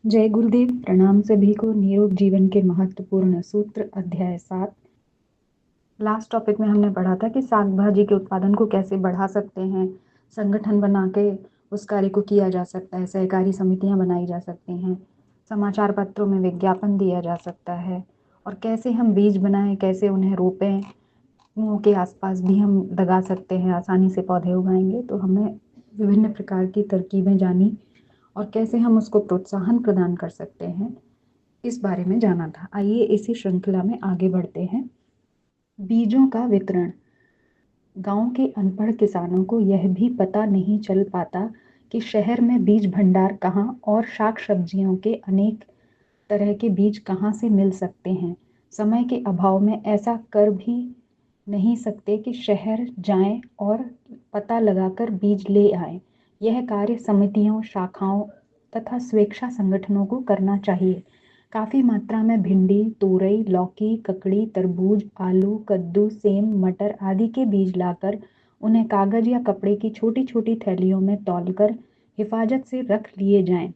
जय गुरुदेव। प्रणाम सभी को। निरोग जीवन के महत्वपूर्ण सूत्र अध्याय 7। लास्ट टॉपिक में हमने पढ़ा था कि साग भाजी के उत्पादन को कैसे बढ़ा सकते हैं, संगठन बना के उस कार्य को किया जा सकता है, सहकारी समितियां बनाई जा सकती हैं, समाचार पत्रों में विज्ञापन दिया जा सकता है, और कैसे हम बीज बनाएं, कैसे उन्हें रोपें, कुओं के आसपास भी हम लगा सकते हैं, आसानी से पौधे उगाएंगे। तो हमने विभिन्न प्रकार की तरकीबें जानी और कैसे हम उसको प्रोत्साहन प्रदान कर सकते हैं, इस बारे में जाना था। आइए इसी श्रृंखला में आगे बढ़ते हैं। बीजों का वितरण। गांव के अनपढ़ किसानों को यह भी पता नहीं चल पाता कि शहर में बीज भंडार कहाँ और शाक सब्जियों के अनेक तरह के बीज कहाँ से मिल सकते हैं। समय के अभाव में ऐसा कर भी नहीं सकते कि शहर जाएं और पता लगाकर बीज ले आएं। यह कार्य समितियों, शाखाओं तथा स्वेच्छा संगठनों को करना चाहिए। काफ़ी मात्रा में भिंडी, तोरई, लौकी, ककड़ी, तरबूज, आलू, कद्दू, सेम, मटर आदि के बीज लाकर उन्हें कागज या कपड़े की छोटी छोटी थैलियों में तौलकर हिफाजत से रख लिए जाएं।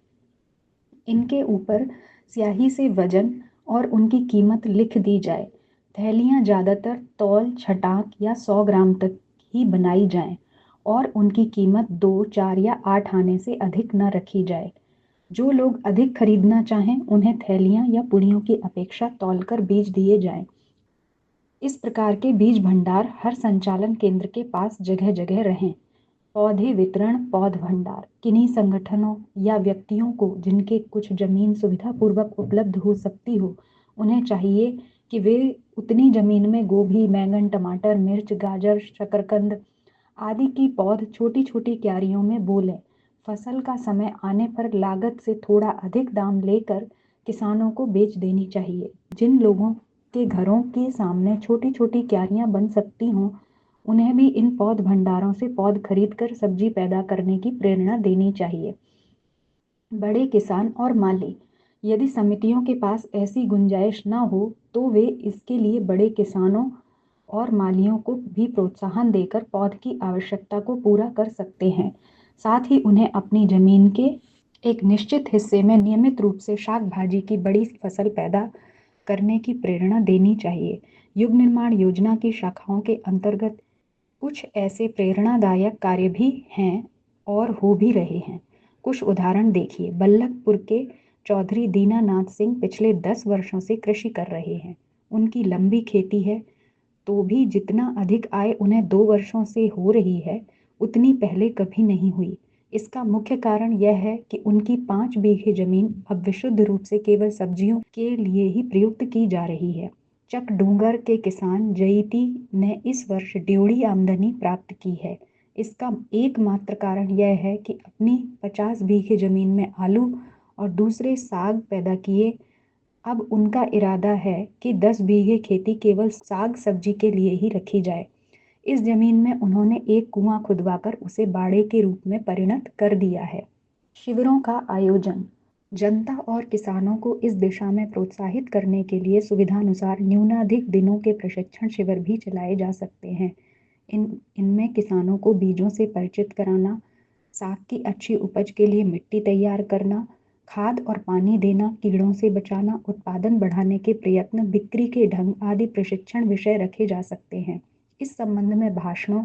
इनके ऊपर स्याही से वजन और उनकी कीमत लिख दी जाए। थैलियाँ ज़्यादातर तौल, छटाक या 100 ग्राम तक ही बनाई जाएं और उनकी कीमत 2, 4 या 8 आने से अधिक न रखी जाए। जो लोग अधिक खरीदना चाहें उन्हें थैलियाँ या पुड़ियों की अपेक्षा तौलकर बीज दिए जाएं। इस प्रकार के बीज भंडार हर संचालन केंद्र के पास जगह जगह रहें। पौधे वितरण, पौध भंडार। किन्हीं संगठनों या व्यक्तियों को जिनके कुछ जमीन सुविधापूर्वक उपलब्ध हो सकती हो, उन्हें चाहिए कि वे उतनी जमीन में गोभी, बैंगन, टमाटर, मिर्च, गाजर, शकरकंद आदि की पौध छोटी छोटी क्यारियों में बो लें। फसल का समय आने पर लागत से थोड़ा अधिक दाम लेकर किसानों को बेच देनी चाहिए। जिन लोगों के घरों के सामने छोटी छोटी क्यारियां बन सकती हों, उन्हें भी इन पौध भंडारों से पौध खरीदकर सब्जी पैदा करने की प्रेरणा देनी चाहिए। बड़े किसान और माली। यदि समितियों के पास ऐसी गुंजाइश न हो तो वे इसके लिए बड़े किसानों और मालियों को भी प्रोत्साहन देकर पौध की आवश्यकता को पूरा कर सकते हैं। साथ ही उन्हें अपनी जमीन के एक निश्चित हिस्से में नियमित रूप से शाक भाजी की बड़ी फसल पैदा करने की प्रेरणा देनी चाहिए। युग निर्माण योजना की शाखाओं के अंतर्गत कुछ ऐसे प्रेरणादायक कार्य भी हैं और हो भी रहे हैं। कुछ उदाहरण देखिए। बल्लभपुर के चौधरी दीनानाथ सिंह पिछले 10 वर्षों से कृषि कर रहे हैं। उनकी लंबी खेती है, तो भी जितना अधिक आय उन्हें 2 वर्षों से हो रही है, उतनी पहले कभी नहीं हुई। इसका मुख्य कारण यह है कि उनकी 5 बीघे जमीन अब विशुद्ध रूप से केवल सब्जियों के लिए ही प्रयुक्त की जा रही है। चकडूंगर के किसान जयती ने इस वर्ष ड्योढ़ी आमदनी प्राप्त की है। इसका एकमात्र कारण यह है कि अपनी 50 बीघे जमीन में आलू और दूसरे साग पैदा किए। अब उनका इरादा है कि 10 बीघे खेती केवल साग सब्जी के लिए ही रखी जाए। इस जमीन में उन्होंने एक कुआं खुदवाकर उसे बाड़े के रूप में परिणत कर दिया है। शिविरों का आयोजन। जनता और किसानों को इस दिशा में प्रोत्साहित करने के लिए सुविधानुसार न्यूनाधिक दिनों के प्रशिक्षण शिविर भी चलाए जा सकते हैं। इनमें किसानों को बीजों से परिचित कराना, साग की अच्छी उपज के लिए मिट्टी तैयार करना, खाद और पानी देना, कीड़ों से बचाना, उत्पादन बढ़ाने के प्रयत्न, बिक्री के ढंग आदि प्रशिक्षण विषय रखे जा सकते हैं। इस संबंध में भाषणों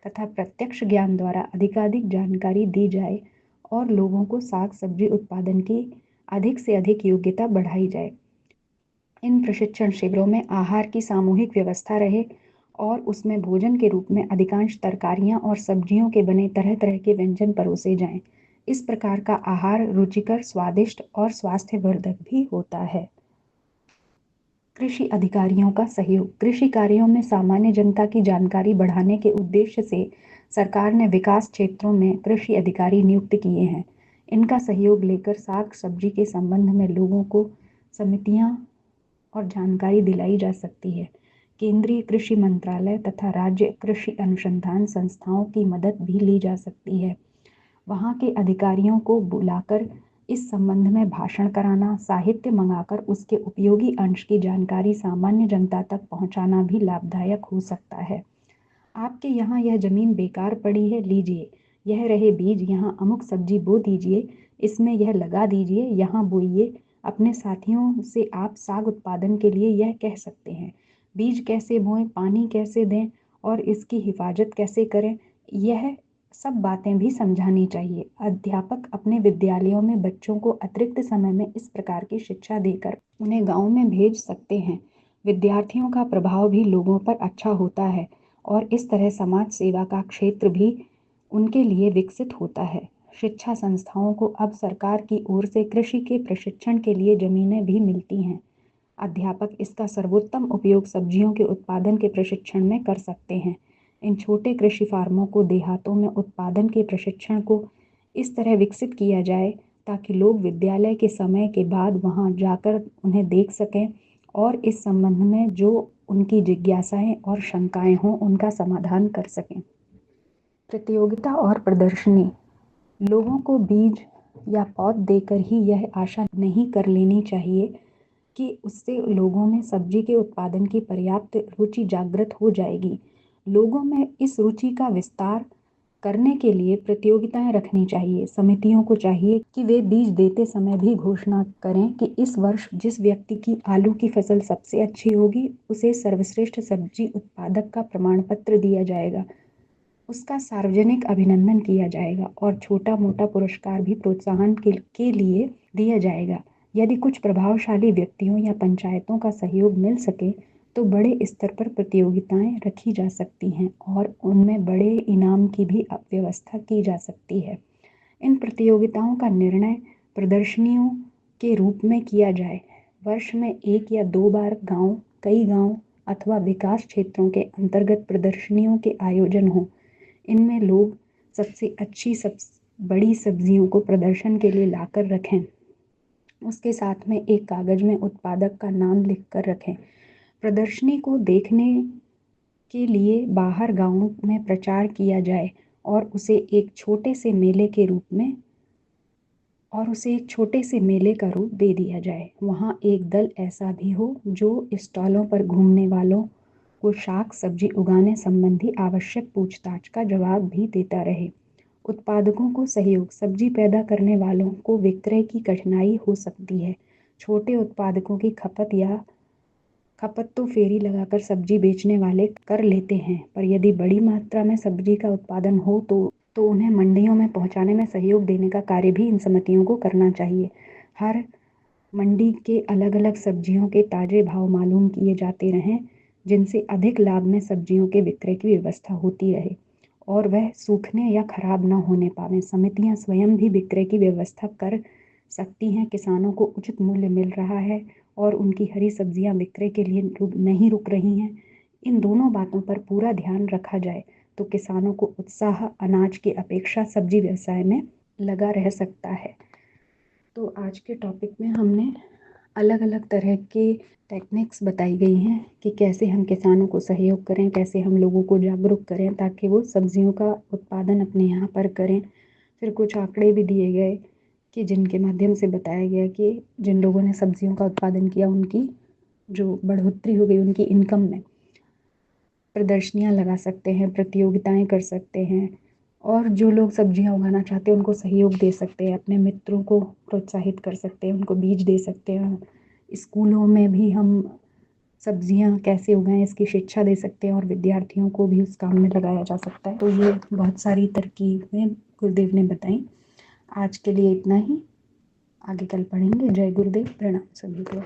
तथा प्रत्यक्ष ज्ञान द्वारा अधिकाधिक जानकारी दी जाए और लोगों को साग सब्जी उत्पादन की अधिक से अधिक योग्यता बढ़ाई जाए। इन प्रशिक्षण शिविरों में आहार की सामूहिक व्यवस्था रहे और उसमें भोजन के रूप में अधिकांश तरकारियां और सब्जियों के बने तरह तरह के व्यंजन परोसे जाएं। इस प्रकार का आहार रुचिकर, स्वादिष्ट और स्वास्थ्यवर्धक भी होता है। कृषि अधिकारियों का सहयोग। कृषि कार्यों में सामान्य जनता की जानकारी बढ़ाने के उद्देश्य से सरकार ने विकास क्षेत्रों में कृषि अधिकारी नियुक्त किए हैं। इनका सहयोग लेकर साग सब्जी के संबंध में लोगों को समितियां और जानकारी दिलाई जा सकती है। केंद्रीय कृषि मंत्रालय तथा राज्य कृषि अनुसंधान संस्थाओं की मदद भी ली जा सकती है। वहाँ के अधिकारियों को बुलाकर इस संबंध में भाषण कराना, साहित्य मंगाकर उसके उपयोगी अंश की जानकारी सामान्य जनता तक पहुँचाना भी लाभदायक हो सकता है। आपके यहाँ यह जमीन बेकार पड़ी है, लीजिए, यह रहे बीज, यहाँ अमुक सब्जी बो दीजिए। इसमें यह लगा दीजिए, यहाँ बोइए। अपने साथियों से आप साग उत्पादन के लिए यह कह सकते हैं। बीज कैसे बोएं, पानी कैसे दें और इसकी हिफाजत कैसे करें, यह सब बातें भी समझानी चाहिए। अध्यापक अपने विद्यालयों में बच्चों को अतिरिक्त समय में इस प्रकार की शिक्षा देकर उन्हें गांव में भेज सकते हैं। विद्यार्थियों का प्रभाव भी लोगों पर अच्छा होता है और इस तरह समाज सेवा का क्षेत्र भी उनके लिए विकसित होता है। शिक्षा संस्थाओं को अब सरकार की ओर से कृषि के प्रशिक्षण के लिए जमीनें भी मिलती हैं। अध्यापक इसका सर्वोत्तम उपयोग सब्जियों के उत्पादन के प्रशिक्षण में कर सकते हैं। इन छोटे कृषि फार्मों को देहातों में उत्पादन के प्रशिक्षण को इस तरह विकसित किया जाए ताकि लोग विद्यालय के समय के बाद वहां जाकर उन्हें देख सकें और इस संबंध में जो उनकी जिज्ञासाएं और शंकाएं हों उनका समाधान कर सकें। प्रतियोगिता और प्रदर्शनी। लोगों को बीज या पौध देकर ही यह आशा नहीं कर लेनी चाहिए कि उससे लोगों में सब्जी के उत्पादन की पर्याप्त रुचि जागृत हो जाएगी। लोगों में इस रुचि का विस्तार करने के लिए प्रतियोगिताएं रखनी चाहिए। समितियों को चाहिए कि वे बीज देते समय भी घोषणा करें कि इस वर्ष जिस व्यक्ति की आलू की फसल सबसे अच्छी होगी उसे सर्वश्रेष्ठ सब्जी उत्पादक का प्रमाण पत्र दिया जाएगा। उसका सार्वजनिक अभिनंदन किया जाएगा और छोटा मोटा पुरस्कार भी प्रोत्साहन के लिए दिया जाएगा। यदि कुछ प्रभावशाली व्यक्तियों या पंचायतों का सहयोग मिल सके तो बड़े स्तर पर प्रतियोगिताएं रखी जा सकती हैं और उनमें बड़े इनाम की भी व्यवस्था की जा सकती है। इन प्रतियोगिताओं का निर्णय प्रदर्शनियों के रूप में किया जाए। वर्ष में 1 या 2 बार कई गांव अथवा विकास क्षेत्रों के अंतर्गत प्रदर्शनियों के आयोजन हों। इनमें लोग सबसे अच्छी बड़ी सब्जियों को प्रदर्शन के लिए लाकर रखें। उसके साथ में एक कागज में उत्पादक का नाम लिखकर रखें। प्रदर्शनी को देखने के लिए बाहर गांवों में प्रचार किया जाए और उसे एक छोटे से मेले का रूप दे दिया जाए। वहाँ एक दल ऐसा भी हो जो स्टॉलों पर घूमने वालों को शाक सब्जी उगाने संबंधी आवश्यक पूछताछ का जवाब भी देता रहे। उत्पादकों को सहयोग। सब्जी पैदा करने वालों को विक्रय की कठिनाई हो सकती है। छोटे उत्पादकों की खपत तो फेरी लगाकर सब्जी बेचने वाले कर लेते हैं, पर यदि बड़ी मात्रा में सब्जी का उत्पादन हो तो उन्हें मंडियों में पहुंचाने में सहयोग देने का कार्य भी इन समितियों को करना चाहिए। हर मंडी के अलग अलग सब्जियों के ताजे भाव मालूम किए जाते रहें, जिनसे अधिक लाभ में सब्जियों के विक्रय की व्यवस्था होती रहे और वह सूखने या खराब न होने पावे। समितियां स्वयं भी विक्रय की व्यवस्था कर सकती हैं। किसानों को उचित मूल्य मिल रहा है और उनकी हरी सब्जियां विक्रय के लिए नहीं रुक रही हैं। इन दोनों बातों पर पूरा ध्यान रखा जाए तो किसानों को उत्साह अनाज की अपेक्षा सब्जी व्यवसाय में लगा रह सकता है। तो आज के टॉपिक में हमने अलग अलग तरह के टेक्निक्स बताई गई हैं कि कैसे हम किसानों को सहयोग करें, कैसे हम लोगों को जागरूक करें ताकि वो सब्जियों का उत्पादन अपने यहाँ पर करें। फिर कुछ आंकड़े भी दिए गए कि जिनके माध्यम से बताया गया कि जिन लोगों ने सब्जियों का उत्पादन किया उनकी जो बढ़ोतरी हो गई उनकी इनकम में। प्रदर्शनियाँ लगा सकते हैं, प्रतियोगिताएं कर सकते हैं और जो लोग सब्जियां उगाना चाहते हैं उनको सहयोग दे सकते हैं, अपने मित्रों को प्रोत्साहित कर सकते हैं, उनको बीज दे सकते हैं। स्कूलों में भी हम सब्जियां कैसे उगाएं इसकी शिक्षा दे सकते हैं और विद्यार्थियों को भी उस काम में लगाया जा सकता है। तो ये बहुत सारी तरकीबें गुरुदेव ने बताई। आज के लिए इतना ही, आगे कल पढ़ेंगे। जय गुरुदेव, प्रणाम सभी को।